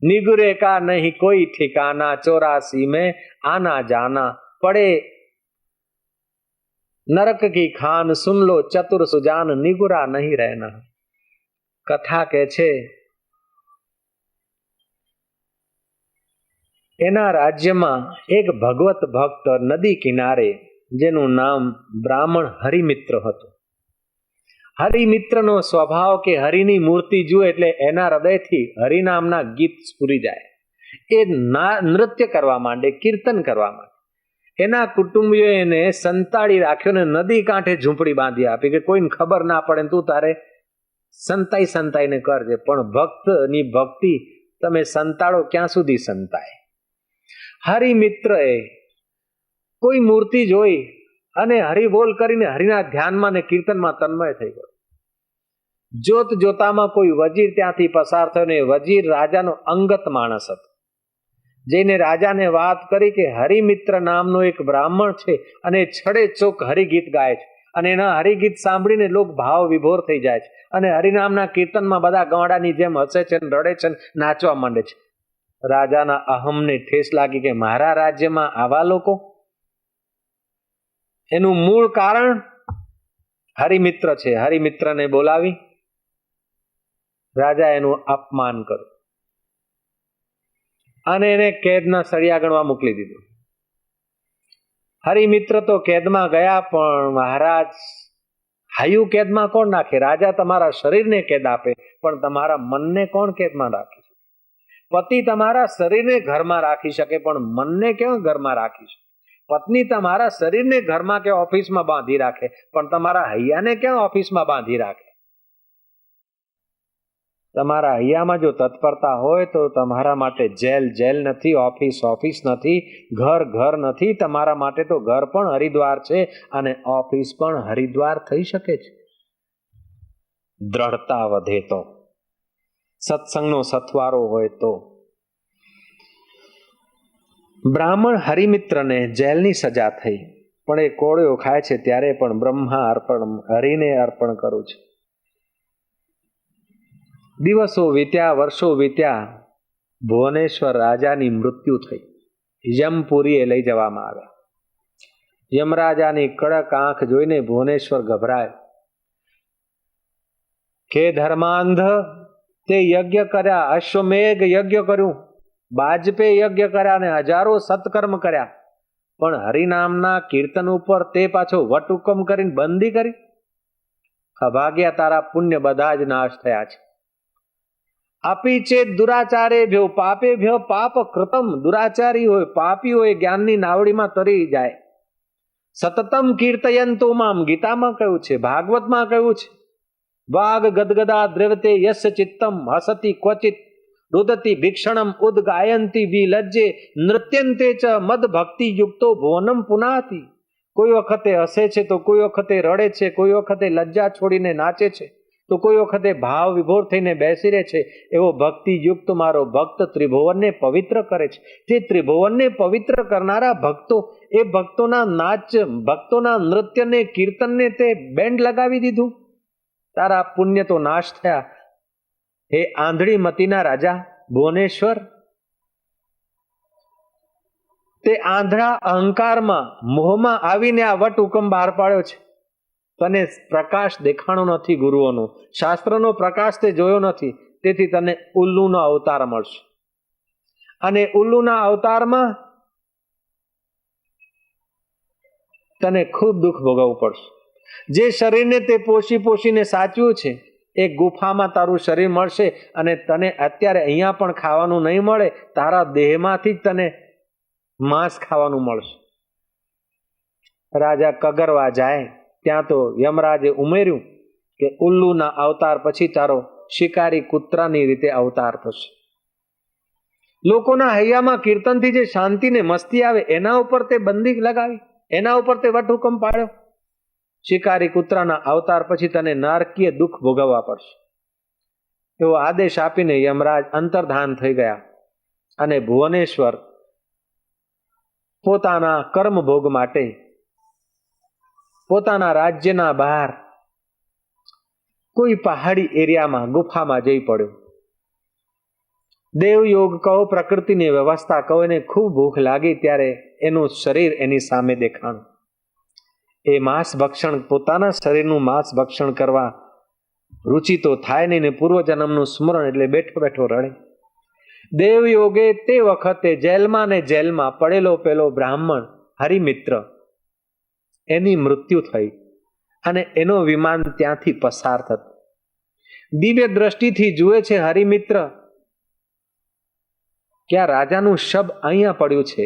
નિગુરે કા નહીં કોઈ ઠિકાના, 84 में आना जाना पड़े नरक की खान, सुन लो चतुर सुजान, निगुरा नहीं रहना. કથા કે છે એના રાજ્યમાં એક ભગવત ભક્ત નદી કિનારે જેનું નામ બ્રાહ્મણ હરિમિત્ર હતું. હરિમિત્રનો સ્વભાવ કે હરિની મૂર્તિ જુએ એટલે એના હૃદયથી હરિનામના ગીત સ્ફુરી જાય. એ નૃત્ય કરવા માંડે, કીર્તન કરવા માંડે. એના કુટુંબીઓ એને સંતાડી રાખ્યો ને નદી કાંઠે ઝૂંપડી બાંધી આપી કે કોઈને ખબર ના પડે, તું તારે સંતાઈને કરજે. પણ ભક્તની ભક્તિ તમે સંતાડો ક્યાં સુધી સંતાય? હરિમિત્રએ કોઈ મૂર્તિ જોઈ અને હરિબોલ કરીને હરિના ધ્યાનમાં ને કીર્તનમાં તન્મય થઈ ગયો. જોત જોતામાં કોઈ વજીર ત્યાંથી પસાર થયો ને વજીર રાજાનો અંગત માણસ હતો. જઈને રાજાને વાત કરી કે હરિમિત્ર નામનો એક બ્રાહ્મણ છે અને છડે ચોક હરિગીત ગાય છે, અને એના હરિગીત સાંભળીને લોક ભાવ વિભોર થઈ જાય છે, અને હરિનામના કીર્તનમાં બધા ગાંડાની જેમ હસે છે, રડે છે, નાચવા માંડે છે. રાજાના અહમને ઠેસ લાગી કે મારા રાજ્યમાં આવા લોકો? એનું મૂળ કારણ હરિમિત્ર છે. હરિમિત્રને બોલાવી રાજા એનું અપમાન કર્યું અને એને કેદના સળિયા ગણવા મોકલી દીધું. હરિમિત્ર તો કેદમાં ગયા, પણ મહારાજ હાયું કેદમાં કોણ નાખે? રાજા તમારા શરીરને કેદ આપે, પણ તમારા મનને કોણ કેદમાં રાખી શકે? પતિ તમારા શરીરને ઘરમાં રાખી શકે, પણ મનને કેમ ઘરમાં રાખી શકે? પત્ની તમારા શરીરને ઘરમાં કે ઓફિસમાં બાંધી રાખે, પણ તમારા હૈયાને કેમ ઓફિસમાં બાંધી રાખે? તમારા હૈયામાં જો તત્પરતા હોય તો તમારા માટે જેલ નથી, ઓફિસ નથી, ઘર નથી. તમારા માટે તો ઘર પણ હરિદ્વાર છે અને ઓફિસ પણ હરિદ્વાર થઈ શકે છે. દ્રઢતા વધે તો, સત્સંગનો સથવારો હોય તો. બ્રાહ્મણ હરિમિત્રને જેલની સજા થઈ, પણ એ કોળિયો ખાય છે ત્યારે પણ બ્રહ્મા અર્પણ, હરિને અર્પણ કરું છું. દિવસો વીત્યા, વર્ષો વીત્યા. ભુવનેશ્વર રાજાની મૃત્યુ થઈ. યમપુરીએ લઈ જવામાં આવ્યા. યમરાજાની કડક આંખ જોઈને ભુવનેશ્વર ગભરાય કે ધર્માંધ તે યજ્ઞ કર્યા, અશ્વમેઘ યજ્ઞ કર્યું, બાજપેયી યજ્ઞ કર્યા અને હજારો સત્કર્મ કર્યા, પણ હરિનામના કીર્તન ઉપર તે પાછો વટહુકમ કરીને બંધી કરી. અભાગ્યા, તારા પુણ્ય બધા જ નાશ થયા છે. આપી ચેત દુરાચારે ભ્યો પાપે ભ્યો પાપ કૃતમ. દુરાચારી હોય, પાપી હોય, જ્ઞાનની નાવડીમાં તરી જાય. સતતમ કીર્તયંતો મામ, ગીતામાં કહ્યું છે, ભાગવતમાં કહ્યું છે, વાગ ગદગદા દ્રવતે યસ્ય ચિત્તમ હસતી ક્વચિત રુદતી ભીક્ષણમ ઉદગાયંતી વિલજ્જે નૃત્યંતે ચ મદ ભક્તિ યુક્તો ભુવનમ પુનાતિ. કોઈ વખતે હસે છે તો કોઈ વખતે રડે છે, કોઈ વખતે લજ્જા છોડીને નાચે છે તો કોઈ વખતે ભાવ વિભોર થઈને બેસી રહે છે. એવો ભક્તિ યુક્ત મારો ભક્ત ત્રિભુવનને પવિત્ર કરે છે. જે ત્રિભુવનને પવિત્ર કરનારા ભક્તો, એ ભક્તોના નાચ, ભક્તોના નૃત્યને, કીર્તનને તે બેન્ડ લગાવી દીધું. તારા પુણ્ય તો નાશ થયા. હે આંધળી મતીના રાજા ભુવનેશ્વર, તે આંધળા અહંકારમાં, મોહમાં આવીને આ વટ હુકમ બહાર પાડ્યો છે. તને પ્રકાશ દેખાણો નથી ગુરુઓનો, શાસ્ત્રનો પ્રકાશ તે જોયો નથી, તેથી તને ઉલ્લુનો અવતાર મળશે. અને ઉલ્લુના અવતારમાં તને ખૂબ દુઃખ ભોગવવું પડશે. જે શરીરને તે પોષીને સાચવ્યું છે, એ ગુફામાં તારું શરીર મળશે. અને તને અત્યારે અહીંયા પણ ખાવાનું નહીં મળે, તારા દેહમાંથી જ તને માંસ ખાવાનું મળશે. રાજા કગરવા જાય ત્યાં તો યમરાજે ઉમેર્યું કે ઉલ્લુના અવતાર પછી તારો શિકારી કૂતરાની રીતે અવતાર થશે. લોકોના હૈયામાં કીર્તનથી જે શાંતિ ને મસ્તી આવે, એના ઉપર તે બંદી લગાવી, એના ઉપર તે વટ હુકમ પાડ્યો. શિકારી કૂતરાના અવતાર પછી તને નારકીય દુઃખ ભોગવવા પડશે. એવો આદેશ આપીને યમરાજ અંતર્ધાન થઈ ગયા. અને ભુવનેશ્વર પોતાના કર્મભોગ માટે પોતાના રાજ્યના બહાર કોઈ પહાડી એરિયામાં, ગુફામાં જઈ પડ્યો. દેવયોગ કહો, પ્રકૃતિની વ્યવસ્થા કહો, એને ખૂબ ભૂખ લાગી ત્યારે એનું શરીર એની સામે દેખાણું. એ માંસ ભક્ષણ, પોતાના શરીરનું માંસ ભક્ષણ કરવા રુચિ તો થાય નહીં ને પૂર્વજન્મનું સ્મરણ એટલે બેઠો બેઠો રડે. દેવયોગે તે વખતે જેલમાં ને જેલમાં પડેલો પેલો બ્રાહ્મણ હરિમિત્ર, એની મૃત્યુ થઈ અને એનો વિમાન ત્યાંથી પસાર થતો. દિવ્ય દ્રષ્ટિથી જુએ છે હરિમિત્ર કે આ રાજાનું શબ અહીંયા પડ્યું છે.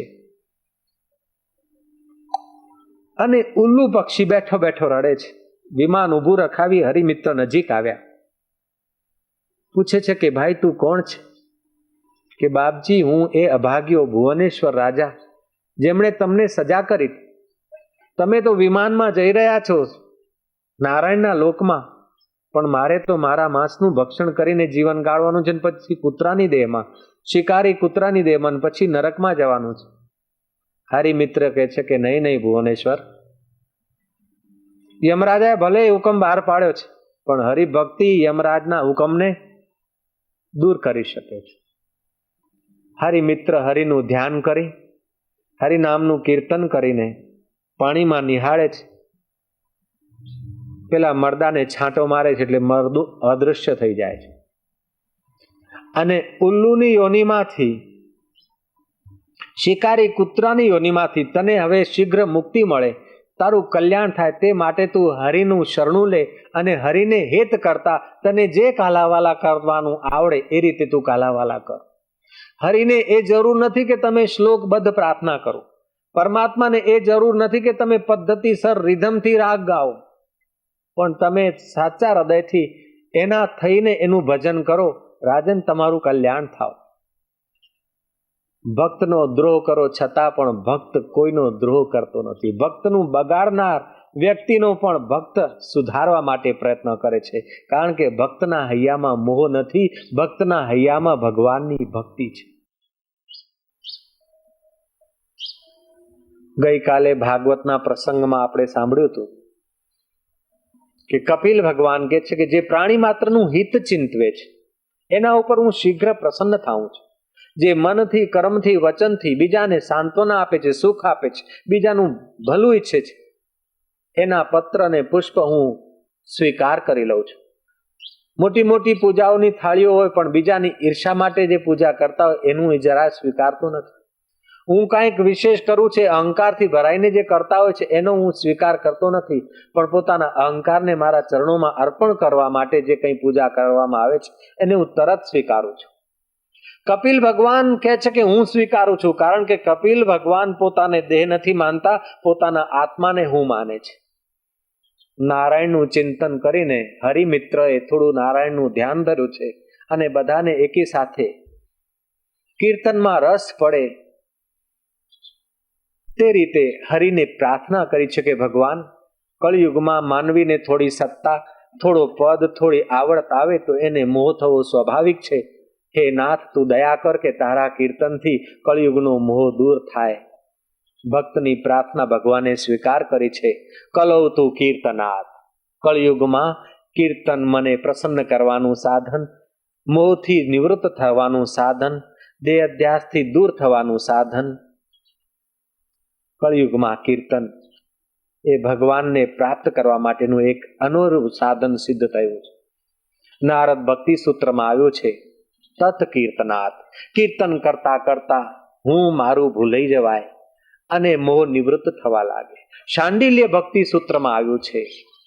અને ઉલ્લુ પક્ષી બેઠો બેઠો રડે છે. વિમાન ઊભું રખાવી હરિમિત્ર નજીક આવ્યા. પૂછે છે કે ભાઈ તું કોણ છે? કે બાપજી, હું એ અભાગ્યો ભુવનેશ્વર રાજા, જેમણે તમને સજા કરી. તમે તો વિમાનમાં જઈ રહ્યા છો નારાયણના લોકમાં, પણ મારે તો મારા માંસનું ભક્ષણ કરીને જીવન ગાળવાનું છે. પછી કૂતરાની દેહમાં, શિકારી કૂતરાની દેહમાં, પછી નરકમાં જવાનું છે. હરિમિત્ર કહે છે કે નહીં નહીં ભુવનેશ્વર, યમરાજાએ ભલે હુકમ બહાર પાડ્યો છે, પણ હરિભક્તિ યમરાજના હુકમને દૂર કરી શકે છે. હરિમિત્ર હરિનું ધ્યાન કરી, હરિનામનું કીર્તન કરીને પાણીમાં નિહાળે છે. પેલા મરદાને છાંટો મારે છે એટલે મરદું અદૃશ્ય થઈ જાય છે. અને ઉલ્લુની યોનિમાંથી, શિકારી કૂતરાની યોનિમાંથી તને હવે શીઘ્ર મુક્તિ મળે, તારું કલ્યાણ થાય, તે માટે તું હરિનું શરણું લે અને હરિને હેત કરતા તને જે કાલાવાલા કરવાનું આવડે એ રીતે તું કાલાવાલા કર. હરિને એ જરૂર નથી કે તમે શ્લોકબદ્ધ પ્રાર્થના કરો. પરમાત્માને એ જરૂર નથી કે તમે પદ્ધતિસર રિધમથી રાગ ગાઓ, પણ તમે સાચા હૃદયથી એના થઈને એનું ભજન કરો. રાજન, તમારું કલ્યાણ થાવ. ભક્તનો દ્રોહ કરો છતાં પણ ભક્ત કોઈનો દ્રોહ કરતો નથી. ભક્તનું બગાડનાર વ્યક્તિનો પણ ભક્ત સુધારવા માટે પ્રયત્ન કરે છે, કારણ કે ભક્તના હૈયામાં મોહ નથી, ભક્તના હૈયામાં ભગવાનની ભક્તિ છે. ગઈકાલે ભાગવતના પ્રસંગમાં આપણે સાંભળ્યું હતું કે કપિલ ભગવાન કહે છે કે જે પ્રાણી માત્રનું હિત ચિંતવે છે એના ઉપર હું શીઘ્ર પ્રસન્ન થાઉં છું. જે મનથી, કર્મથી, વચનથી બીજાને સાંત્વના આપે છે, સુખ આપે છે, બીજાનું ભલું ઈચ્છે છે, એના પત્ર અને પુષ્પ હું સ્વીકાર કરી લઉં છું. મોટી મોટી પૂજાઓની થાળીઓ હોય પણ બીજાની ઈર્ષા માટે જે પૂજા કરતા હોય એનું જરા સ્વીકારતો નથી. હું કાંઈક વિશેષ કરું છે, અહંકારથી ભરાઈને જે કરતા હોય છે એનો હું સ્વીકાર કરતો નથી, પણ પોતાના અહંકારને મારા ચરણોમાં અર્પણ કરવા માટે જે કંઈ પૂજા કરવામાં આવે છે એને હું તરત સ્વીકારું છું. કપિલ ભગવાન કહે છે કે હું સ્વીકારું છું, કારણ કે કપિલ ભગવાન પોતાને દેહ નથી માનતા, પોતાના આત્માને હું માને છે. નારાયણનું ચિંતન કરીને હરિમિત્રએ થોડું નારાયણનું ધ્યાન ધર્યું છે અને બધાને એકી સાથે કીર્તનમાં રસ પડે તે રીતે હરિને પ્રાર્થના કરી છે કે ભગવાન, કળિયુગમાં માનવીને થોડી સત્તા, થોડો પદ, થોડી આવડત આવે તો એને મોહ થવો સ્વાભાવિક છે. હે નાથ, તું દયા કર કે તારા કીર્તનથી કળિયુગનો મોહ દૂર થાય. ભક્તની પ્રાર્થના ભગવાને સ્વીકાર કરી છે. કલૌ તું કીર્તનાથ, કળિયુગમાં કીર્તન મને પ્રસન્ન કરવાનું સાધન, મોહથી નિવૃત્ત થવાનું સાધન, દેહ અધ્યાસથી દૂર થવાનું સાધન. કળિયુગમાં કીર્તન એ ભગવાનને પ્રાપ્ત કરવા માટેનું એક અનોરું સાધન સિદ્ધ થયું છે. નારદ ભક્તિ સૂત્રમાં આવ્યું છે, તત કીર્તનાથ, કીર્તન કરતા કરતા હું મારું ભૂલાઈ જવાય અને મોહ નિવૃત્ત થવા લાગે. શાંડિલ્ય ભક્તિ સૂત્રમાં આવ્યું છે,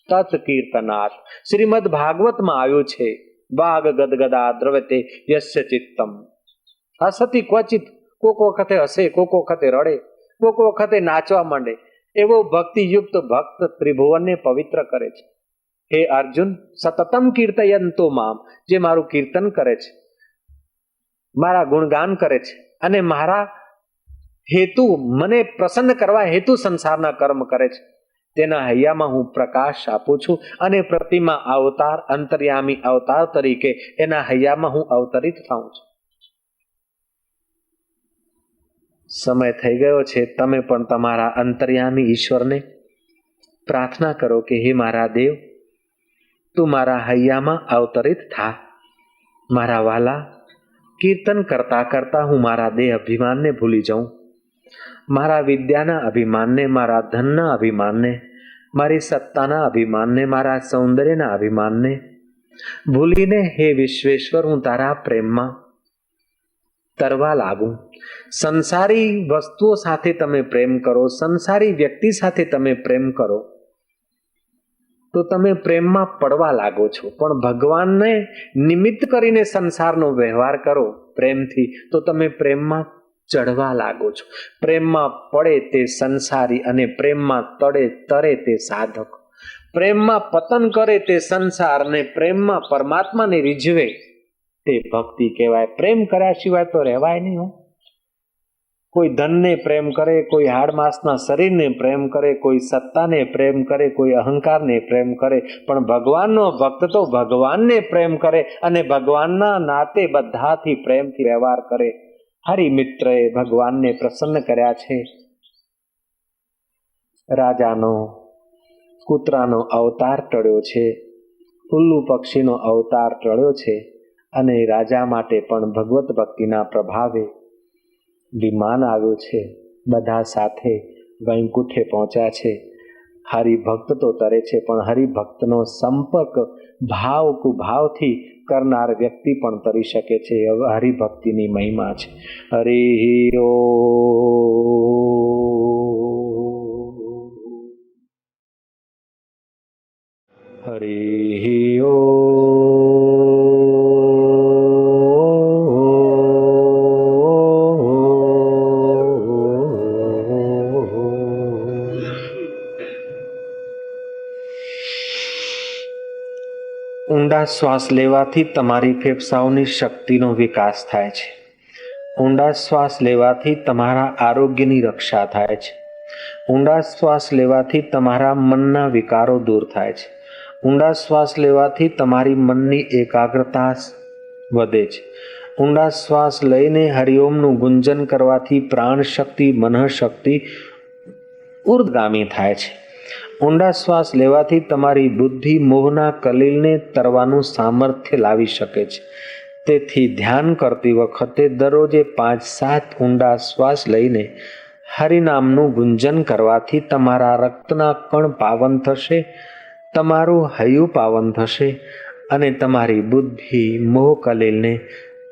તત કીર્તનાથ. શ્રીમદ ભાગવતમાં આવ્યું છે, વાગ ગદગદા દ્રવ્યતે યસ્ય ચિત્તમ હસતી ક્વચિત. કોક વખતે હસે, કોક વખતે રડે, કોક વખતે નાચવા માંડે, એવો ભક્તિયુક્ત ભક્ત ત્રિભુવનને પવિત્ર કરે છે. હે અર્જુન, સતતમ કીર્તયંતો મામ, જે મારું કીર્તન કરે છે, મારા ગુણગાન કરે છે અને મારા હેતુ, મને પ્રસન્ન કરવા હેતુ સંસારના કર્મ કરે છે, તેના હૈયામાં હું પ્રકાશ આપું છું અને પ્રતિમા અવતાર, અંતર્યામી અવતાર તરીકે એના હૈયામાં હું અવતરિત થાઉં છું. સમય થઈ ગયો છે, તમે પણ તમારા અંતર્યામી ઈશ્વરને પ્રાર્થના કરો કે હે મારા દેવ, તું મારા હૈયામાં અવતરિત થા. મારા વાલા, કીર્તન કરતા કરતા હું મારા દેહ અભિમાનને ભૂલી જાઉં, મારા વિદ્યાના અભિમાનને, મારા ધનના અભિમાનને, મારી સત્તાના અભિમાનને, મારા સૌંદર્યના અભિમાનને ભૂલીને હે વિશ્વેશ્વર, હું તારા પ્રેમમાં તરવા લાગું. સંસારી વસ્તુઓ સાથે તમે પ્રેમ કરો, સંસારી વ્યક્તિ સાથે તમે પ્રેમ કરો તો તમે પ્રેમમાં પડવા લાગો છો, પણ ભગવાનને નિમિત્ત કરીને સંસારનો વ્યવહાર કરો પ્રેમથી તો તમે પ્રેમમાં ચડવા લાગો છો. પ્રેમમાં પડે તે સંસારી અને પ્રેમમાં તરે તે સાધક. પ્રેમમાં પતન કરે તે સંસાર અને પ્રેમમાં પરમાત્માને રીઝવે તે ભક્તિ કહેવાય. પ્રેમ કર્યા સિવાય તો રહેવાય નહીં. કોઈ ધનને પ્રેમ કરે, કોઈ હાડમાસના શરીરને પ્રેમ કરે, કોઈ સત્તાને પ્રેમ કરે, કોઈ અહંકારને પ્રેમ કરે, પણ ભગવાનનો ભક્ત તો ભગવાનને પ્રેમ કરે અને ભગવાનના નાતે બધાથી પ્રેમથી વ્યવહાર કરે. હરિમિત્રએ ભગવાનને પ્રસન્ન કર્યા છે. રાજાનો કૂતરાનો અવતાર ટળ્યો છે, ઉલ્લુ પક્ષીનો અવતાર ટળ્યો છે અને રાજા માટે પણ ભગવત ભક્તિના પ્રભાવે વિમાન આવ્યું છે. બધા સાથે વૈકુંઠે પહોંચ્યા છે. હરિભક્ત તો તરે છે, પણ હરિભક્તનો સંપર્ક ભાવ કુભાવથી કરનાર વ્યક્તિ પણ તરી શકે છે. હરિભક્તિની મહિમા છે. હરિ ઓ હરિ ઓ ઊંડા શ્વાસ લેવાથી તમારી ફેફસાઓની શક્તિનો વિકાસ થાય છે. ઊંડા શ્વાસ લેવાથી તમારા આરોગ્યની રક્ષા થાય છે. ઊંડા શ્વાસ લેવાથી તમારા મનના વિકારો દૂર થાય છે. ઊંડા શ્વાસ લેવાથી તમારી મનની એકાગ્રતા વધે છે. ઊંડા શ્વાસ લઈને હરિઓમનું ગુંજન કરવાથી પ્રાણ શક્તિ, મનઃ શક્તિ ઉર્ધગામી થાય છે. ઊંડા શ્વાસ લેવાથી તમારી બુદ્ધિ મોહના કલીલને તરવાનું સામર્થ્ય લાવી શકે છે. તેથી ધ્યાન કરતી વખતે દરરોજે 5-7 ઊંડા શ્વાસ લઈને હરિનામનું ગુંજન કરવાથી તમારા રક્તના કણ પાવન થશે, તમારું હૈયું પાવન થશે અને તમારી બુદ્ધિ મોહ કલીલને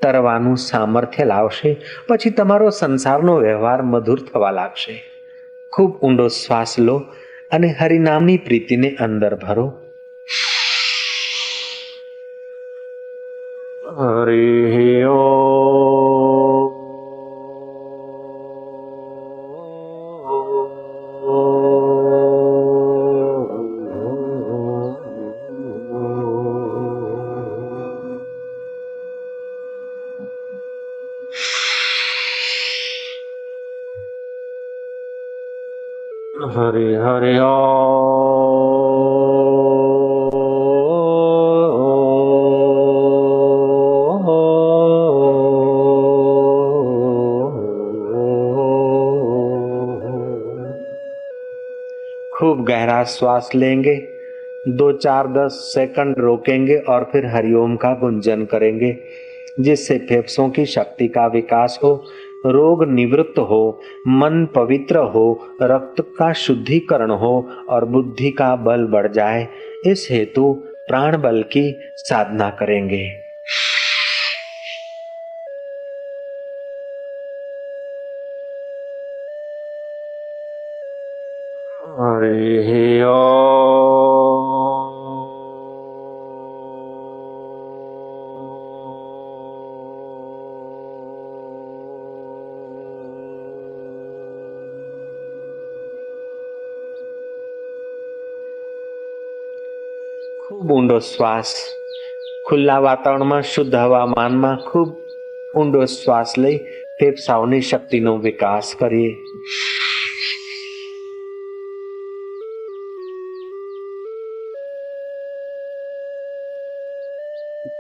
તરવાનું સામર્થ્ય લાવશે. પછી તમારો સંસારનો વ્યવહાર મધુર થવા લાગશે. ખૂબ ઊંડો શ્વાસ લો અને હરિનામની પ્રીતિને અંદર ભરો. હરિ ઓમ. હરિ હરિ खूब गहरा श्वास लेंगे, 2-4-10 सेकंड रोकेंगे और फिर हरिओम का गुंजन करेंगे, जिससे फेफड़ों की शक्ति का विकास हो, रोग निवृत्त हो, मन पवित्र हो, रक्त का शुद्धिकरण हो और बुद्धि का बल बढ़ जाए। इस हेतु प्राण बल की साधना करेंगे। हरि ओम। ખૂબ ઊંડો શ્વાસ, ખુલ્લા વાતાવરણમાં શુદ્ધ હવામાનમાં ખૂબ ઊંડો શ્વાસ લઈ ફેફસાઓની શક્તિનો વિકાસ કરીએ.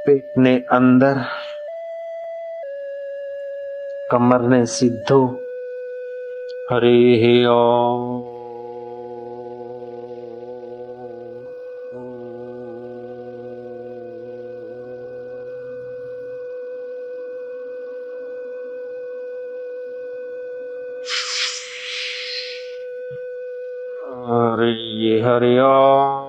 पेट ने अंदर, कमर ने सीधो. हरि ओम. हरि ओम.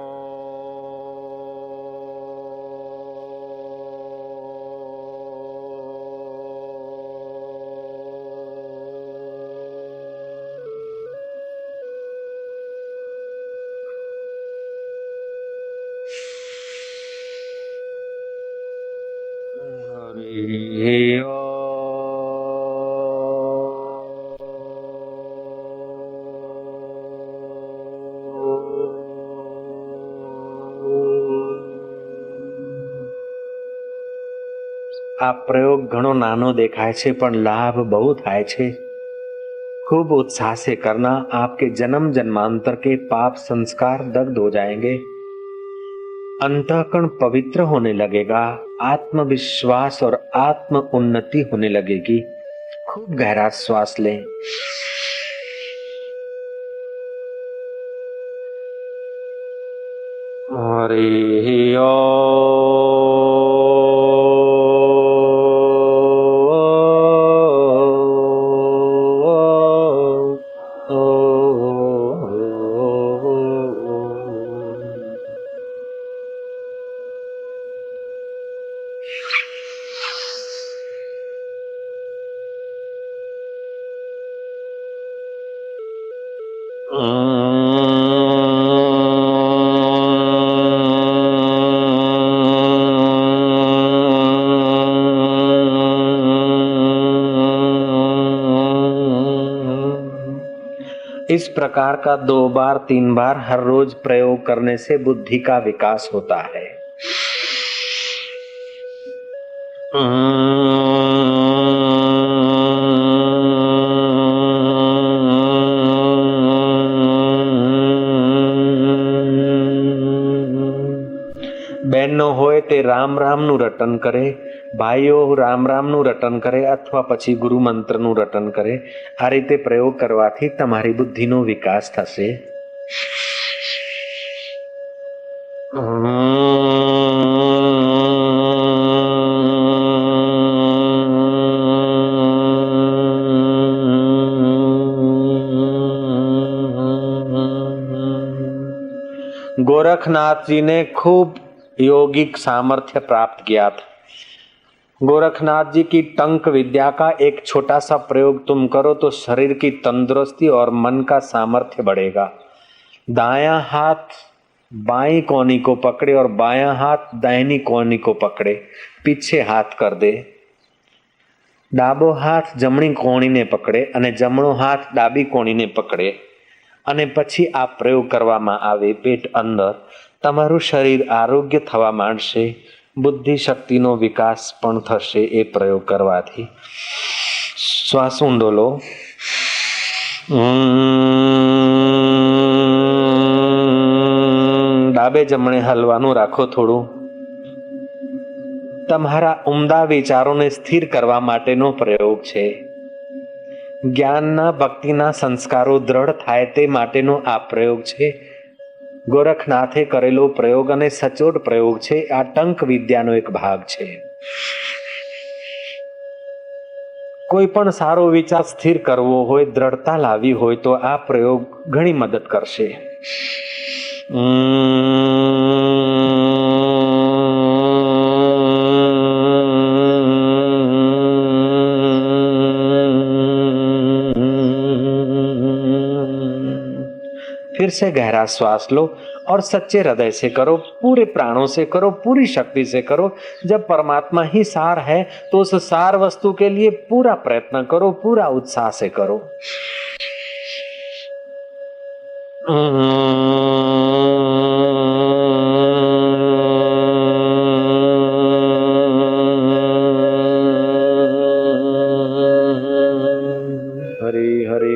हरि ओम. આ પ્રયોગ ઘણો નાનો દેખાય છે પણ લાભ બહુ થાય છે. खूब उत्साह से करना, आपके जन्म जन्मांतर के पाप संस्कार दग्ध हो जाएंगे, अंतःकरण पवित्र होने लगेगा, आत्मविश्वास और आत्म उन्नति होने लगेगी. खूब गहरा श्वास लें. हरि ओम. इस प्रकार का 2 बार 3 बार हर रोज प्रयोग करने से बुद्धि का विकास होता है. બહેનો હોય તે રામ રામનું રટન કરે, ભાઈઓ રામ રામનું રટન કરે અથવા પછી ગુરુ મંત્રનું રટન કરે. આ રીતે પ્રયોગ કરવાથી તમારી બુદ્ધિનો વિકાસ થશે. गोरखनाथ जी ने खूब यौगिक सामर्थ्य प्राप्त किया था. गोरखनाथ जी ने खूब योगिक सामर्थ्य प्राप्त किया था. गोरखनाथ जी की टंक विद्या का एक छोटा सा प्रयोग तुम करो तो शरीर की तंदुरुस्ती और मन का सामर्थ्य बढ़ेगा। दायां हाथ बाईं कोनी को पकड़े और बायां हाथ दाहिनी कोनी को पकड़े, पीछे हाथ कर दे। ડાબો હાથ જમણી કોણીને પકડે અને જમણો હાથ ડાબી કોણીને પકડે અને પછી આ પ્રયોગ કરવામાં આવે પેટ અંદર, તમારું શરીર આરોગ્ય થવા માંડશે, બુદ્ધિ શક્તિનો વિકાસ પણ થશે એ પ્રયોગ કરવાથી। શ્વાસ ઊંડો લો। ડાબે જમણે હલવાનું રાખો થોડું। તમારા ઉમદા વિચારોને સ્થિર કરવા માટેનો પ્રયોગ છે। જ્ઞાનના ભક્તિના સંસ્કારો દ્રઢ થાય તે માટેનો આ પ્રયોગ છે। ગોરખનાથે કરેલો પ્રયોગ અને સચોટ પ્રયોગ છે। આ ટંક વિદ્યાનો એક ભાગ છે। કોઈ પણ સારો વિચાર સ્થિર કરવો હોય, દ્રઢતા લાવી હોય તો આ પ્રયોગ ઘણી મદદ કરશે। फिर से गहरा श्वास लो और सच्चे हृदय से करो, पूरे प्राणों से करो, पूरी शक्ति से करो। जब परमात्मा ही सार है तो उस सार वस्तु के लिए पूरा प्रयत्न करो, पूरा उत्साह से करो। हरि हरि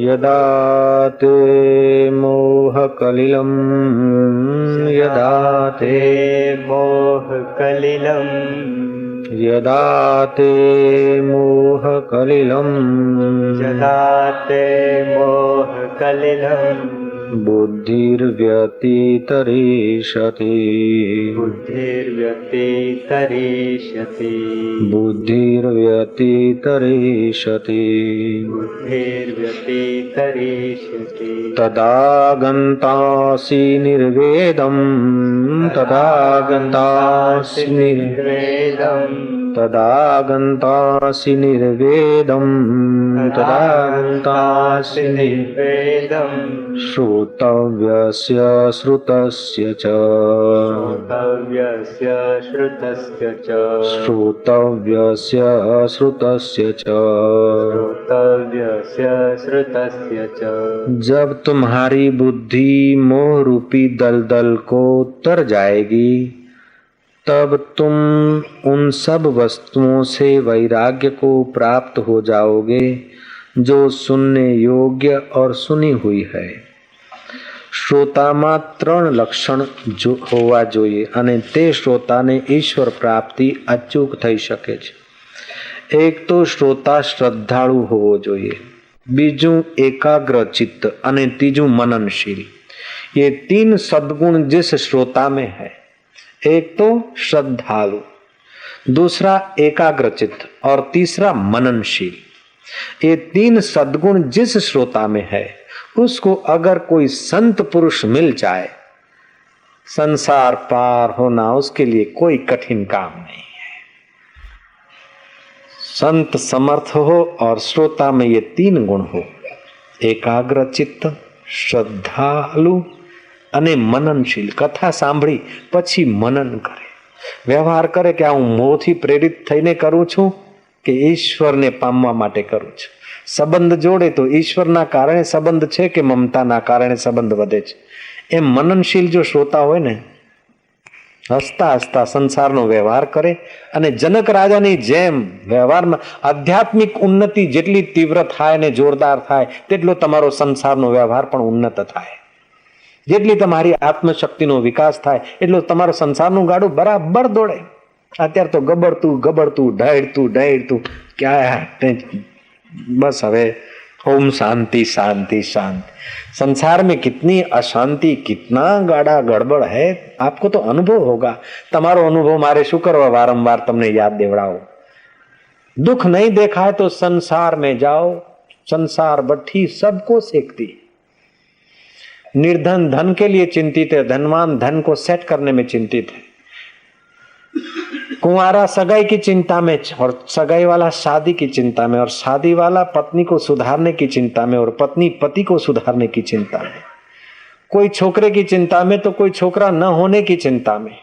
यदा ते मोहकलिलं यदा ते मोहकलिलं यदा ते मोहकलिलं यदा ते मोहकलिलं बुद्धिर्व्यतितरिष्यति बुद्धिर्व्यतितरिष्यति बुद्धिर्व्यतितरिष्यति बुद्धिर्व्यतितरिष्यति तदा गन्तासि निर्वेदं तदा गन्तासि निर्वेदं तदा गन्तासि निर्वेदं तदा गन्तासि निर्वेदं श्रोतव्यस्य श्रुतस्य च श्रोतव्यस्य श्रुतस्य च श्रोतव्यस्य श्रुतस्य च श्रोतव्यस्य श्रुतस्य च। जब तुम्हारी बुद्धि मोह रूपी दलदल को तर जाएगी तब तुम उन सब वस्तुओं से वैराग्य को प्राप्त हो जाओगे जो सुनने योग्य और सुनी हुई है। श्रोताમાં ત્રણ લક્ષણ હોવા જોઈએ અને તે શ્રોતાને ઈશ્વર પ્રાપ્તિ અચૂક થઈ શકે છે। એક તો શ્રોતા શ્રદ્ધાળુ હોવો જોઈએ, બીજું એકાગ્ર ચિત્ત અને ત્રીજું मननशील। ये तीन सद्गुण जिस श्रोता में है, एक तो श्रद्धालु, दूसरा एकाग्रचित्त और तीसरा मननशील। ये तीन सद्गुण जिस श्रोता में है उसको अगर कोई संत पुरुष मिल जाए, संसार पार होना उसके लिए कोई कठिन काम नहीं है। संत समर्थ हो और श्रोता में ये तीन गुण हो, एकाग्रचित्त, श्रद्धालु અને મનનશીલ। કથા સાંભળી પછી મનન કરે, વ્યવહાર કરે કે આ હું મોહથી પ્રેરિત થઈને કરું છું કે ઈશ્વરને પામવા માટે કરું છું। સંબંધ જોડે તો ઈશ્વરના કારણે સંબંધ છે કે મમતાના કારણે સંબંધ વધે છે। એમ મનનશીલ જો શ્રોતા હોય ને, હસતા હસતા સંસારનો વ્યવહાર કરે અને જનક રાજાની જેમ વ્યવહારમાં આધ્યાત્મિક ઉન્નતિ જેટલી તીવ્ર થાય ને જોરદાર થાય તેટલો તમારો સંસારનો વ્યવહાર પણ ઉન્નત થાય। જેટલી તમારી આત્મશક્તિનો વિકાસ થાય એટલો તમારો સંસારનું ગાડું બરાબર દોડે. અત્યારે તો ગબડતું ઢળતું ક્યાં બસ હવે ओम शांति शांति शांति। संसार में कितनी अशांति, कितना गाड़ा गड़बड़ है, आपको तो अनुभव होगा। तमारो अनुभव मारे शू करवा वारंवार तमने याद देवड़ाओ। दुख नहीं देखा है तो संसार में जाओ, संसार भट्ठी सबको सेकती। निर्धन धन के लिए चिंतित है, धनवान धन को सेट करने में चिंतित है। कुंवारा सगाई की चिंता में और सगाई वाला शादी की चिंता में और शादी वाला पत्नी को सुधारने की चिंता में और पत्नी पति को सुधारने की चिंता में। कोई छोकरे की चिंता में तो कोई छोकरा न होने की चिंता में।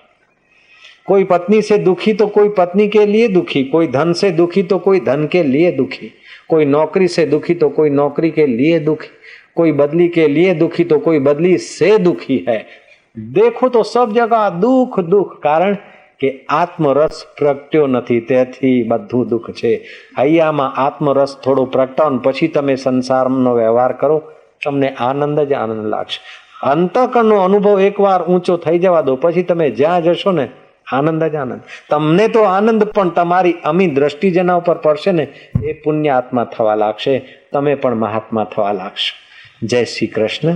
कोई पत्नी से दुखी तो कोई पत्नी के लिए दुखी, कोई धन से दुखी तो कोई धन के लिए दुखी, कोई नौकरी से दुखी तो कोई नौकरी के लिए दुखी, कोई बदली के लिए दुखी तो कोई बदली से दुखी है। देखो तो सब जगह दुख दुख, कारण કે આત્મરસ પ્રગટ્યો નથી, તેથી બધું દુઃખ છે। હૈયામાં આત્મરસ થોડો પ્રગટાવો પછી તમે સંસારનો વ્યવહાર કરો, તમને આનંદ જ આનંદ લાગશે। અંતઃકરણનો અનુભવ એકવાર ઊંચો થઈ જવા દો, પછી તમે જ્યાં જશો ને આનંદ જ આનંદ। તમને તો આનંદ પણ તમારી અમી દ્રષ્ટિ જેના ઉપર પડશે ને એ પુણ્ય આત્મા થવા લાગશે, તમે પણ મહાત્મા થવા લાગશો। જય શ્રી કૃષ્ણ।